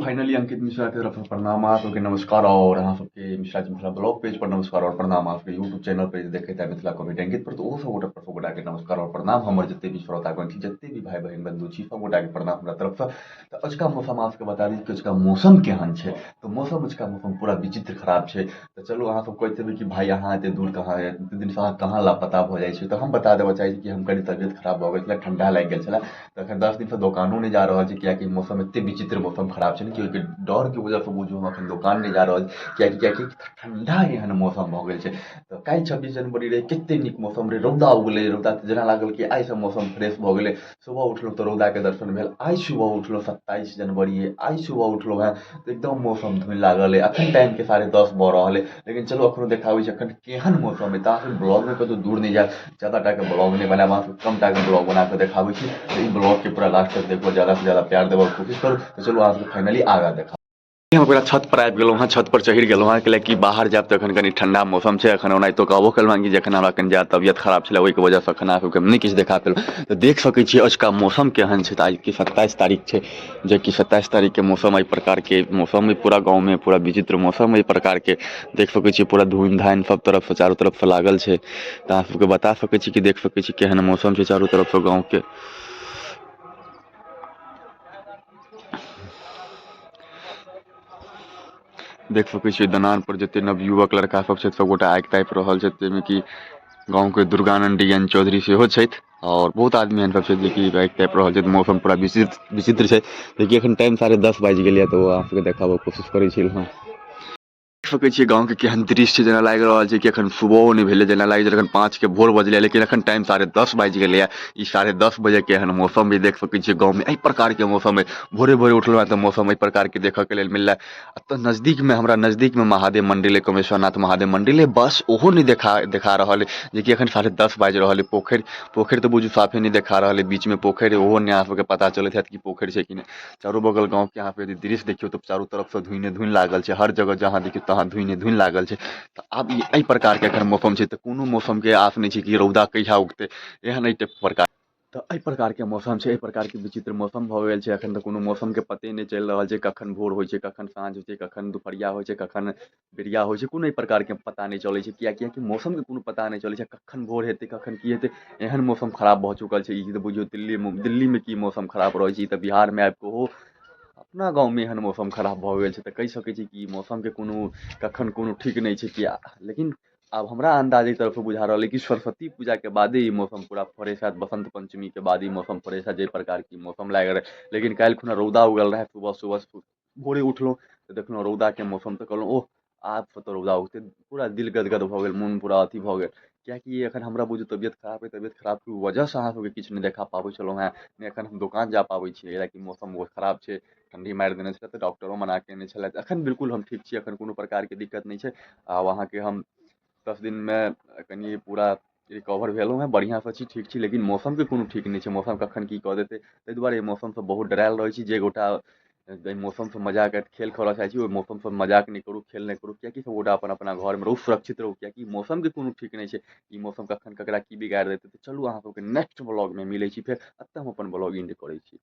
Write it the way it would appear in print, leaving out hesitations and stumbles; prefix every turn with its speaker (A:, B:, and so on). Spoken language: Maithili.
A: फाइनली अंकित मिश्रा की तरफ से प्रणाम आप सबके नमस्कार और अहाँ सबके मिश्रा जी मिथिला ब्लॉग पेज पर नमस्कार और प्रणाम आपके यूट्यूब चैनल पर देखे थे मिथिला कॉमेडी अंकित पर तो वो सब गोटा पर सब गोटा के नमस्कार और प्रणाम हमर जते भी श्रोतागण छी जते भी भाई बहन बंधु छी सब गोटा के प्रणाम हमरा तरफ से तो अजुका मौसम आपके बता दी कि अजुका मौसम केहन छै तो मौसम अजुका मौसम पूरा विचित्र खराब छै तो चलू अहाँ सब कहते भी कि भाई अहाँ एते दूर कहाँ एते दिन से अहाँ कहाँ लापता भ जाइ छी तो हम बता देबा चाहै छी कि हम कनी तबियत खराब भ गेल छलै ठंडा लागि गेल छलै तो अखन 10 दिन से दोकानो नहीं जा रहल छी कियाकि मौसम एते विचित्र मौसम खराब छै कि ओहिके डर के वजह से बुझू हम अखन दोकान नहीं जा रहल कियाकि ठंडा एहन मौसम भ गेल छै तो काल्हि 26 जनवरी रहे कते नीक मौसम रहे रौदा उगले रौदा जेना लागल कि आइ से मौसम फ्रेश भ गेले सुबह उठलहुँ तो रौदा के दर्शन भेल आइ सुबह उठलहुँ 27 जनवरी है आइ सुबह उठलहुँ हैं तो एकदम मौसम धुनि लागल है अखन टाइम के 10:30 भ रहल है लेकिन चलो अखनो देखाबै छै अखन केहन मौसम है तऽ ब्लॉग में कतौ दूर नहीं जाए ज्यादा टा के ब्लॉग नहीं बनाए अहाँ कम टा के ब्लॉग बना के देखाबै छी तो ई ब्लॉग के पूरा लास्ट तक देखो ज्यादा से ज्यादा प्यार देबऽ कोशिश करू तो चलो अहाँ सबके फाइनली आगाँ देखा हम ओकरा छत पर आबि गेलहुँ हँ छत पर चढ़ि गेलहुँ हँ कैलाकि बाहर जायब तऽ एखन कनि ठंडा मौसम छै एखन ओनाहितो कहबो केलहुँ हँ कि जखन हमरा कनि ज्यादा तबियत खराब छलै ओहिके वजहसँ एखन अहाँ सबके नहि किछु देखा पेलहुँ तऽ देख सकै छियै अजुका मौसम केहन छै तऽ आइ की 27 तारीख छै जेकि 27 तारीखके मौसम एहि प्रकारके मौसम पूरा गाँवमे पूरा विचित्र मौसम एहि प्रकारके देख सकै छियै पूरा धुनि धानि सब तरफसँ चारू तरफसँ लागल छै तऽ अहाँ सबके बता सकै छी कि देख सकै छी केहन मौसम छै चारू तरफसँ गाँवके देख सकै छियै दलान पर जते नवयुवक लड़का सब छै सबगोटा आगि तापि रहल छै जाहिमे कि गाँवके दुर्गानंद डी एन चौधरी सेहो छथि और बहुत आदमी एहन सब छै जेकि आगि तापि रहल छै तऽ मौसम पूरा विचित्र छै जेकि एखन टाइम 10:30 बाजि गेल यऽ तऽ ओ अहाँ सबके देखाबऽ कोशिश करै छी हम देख सकै छियै गाँव के केहन दृश्य छै जेना लागि रहल छै कि एखन सुबहो नहि भेलै जेना लागि रहल छै एखन 5 के भोर बजलै लेकिन एखन टाइम 10:30 बाजि गेलैया ई 10:30 बजे के एहन मौसम भी देख सकै छियै गाँवमे एहि प्रकारके मौसम है भोरे भोरे उठलहुँ तऽ मौसम एहि प्रकारके देखऽके लेल मिललै एतऽ नजदीकमे हमरा नजदीकमे महादेव मन्दिर अइ कमेश्वरनाथ महादेव मन्दिर अइ बस ओहो नहि देखा रहल अइ जेकि एखन 10:30 बाजि रहल अइ पोखरि तऽ बुझू साफे नहि देखा रहल अइ बीचमे पोखरि अइ ओहो नहि अहाँ सबके पता चलैत हैत कि पोखरि छै कि नहि चारू बगल गाँवके अहाँ यदि दृश्य देखियौ तऽ चारू तरफसँ धुइने धुनि लागल छै हर जगह जहाँ देखियौ तहाँ धुइने धुनि लागल छै तऽ आब ई एहि प्रकारके एखन मौसम छै तऽ कोनो मौसमके आस नहि छै कि रौदा कहिया उगतै एहन एहि प्रकार तऽ एहि प्रकारके मौसम छै एहि प्रकारके विचित्र मौसम भऽ गेल छै एखन तऽ कोनो मौसमके पते नहि चलि रहल छै कखन भोर होइ छै कखन साँझ होइ छै कखन दुपहरिया होइ छै कखन बेरिया होइ छै कोनो एहि प्रकारके पता नहि चलै छै कियाकि मौसमके कोनो पता नहि चलै छै कखन भोर हेतै कखन की हेतै एहन मौसम खराब भऽ चुकल छै ई तऽ बुझियौ दिल्लीमे की मौसम खराब रहै छै ई तऽ बिहारमे आबि कऽ ओहो अपना गाँवमे एहन मौसम खराब भऽ गेल छै तऽ कहि सकै छी कि मौसमके कोनो कखन कोनो ठीक नहि छै किया लेकिन आब हमरा अन्दाज एहि तरफसँ बुझा रहल अइ कि सरस्वती पूजाके बादे ई मौसम पूरा फ्रेश हैत बसन्त पञ्चमीके बाद ई मौसम फ्रेश हैत जाहि प्रकारके मौसम लागि रहै लेकिन काल्हि खुना रौदा उगल रहै सुबह सुबह भोरे उठलहुँ तऽ देखलहुँ रौदाके मौसम तऽ कहलहुँ ओह आबसँ तऽ रौदा उगतै पूरा दिल गदगद भऽ गेल मोन पूरा अथी भऽ गेल कियाकि एखन हमरा बुझू तबियत खराब अइ तबियत खराबके वजहसँ अहाँ सबके किछु नहि देखा पाबै छलहुँ हेँ नहि एखन हम दोकान जा पाबै छियै कियाकि मौसम बहुत खराब छै ठण्डी मारि देने छलै तऽ डॉक्टरो मना केने छलथि एखन बिल्कुल हम ठीक छी एखन कोनो प्रकारके दिक्कत नहि छै आब अहाँके हम 10 दिनमे कनि पूरा रिकवर भेलहुँ हेँ बढ़िआँसँ छी ठीक छी लेकिन मौसमके कोनो ठीक नहि छै मौसम कखन की कऽ देतै ताहि दुआरे एहि मौसमसँ बहुत डरायल रहै छी जे गोटा एहि मौसमसँ मजाक खेल खेलऽ चाहै छी ओहि मौसमसँ मजाक नहि करू खेल नहि करू कियाकि सब गोटा अपन अपना घरमे रहू सुरक्षित रहू कियाकि मौसमके कोनो ठीक नहि छै ई मौसम कखन ककरा की बिगाड़ि देतै तऽ चलू अहाँ सबके नेक्स्ट ब्लॉगमे मिलै छी फेर एतऽ हम अपन ब्लॉग एन्ड करै छी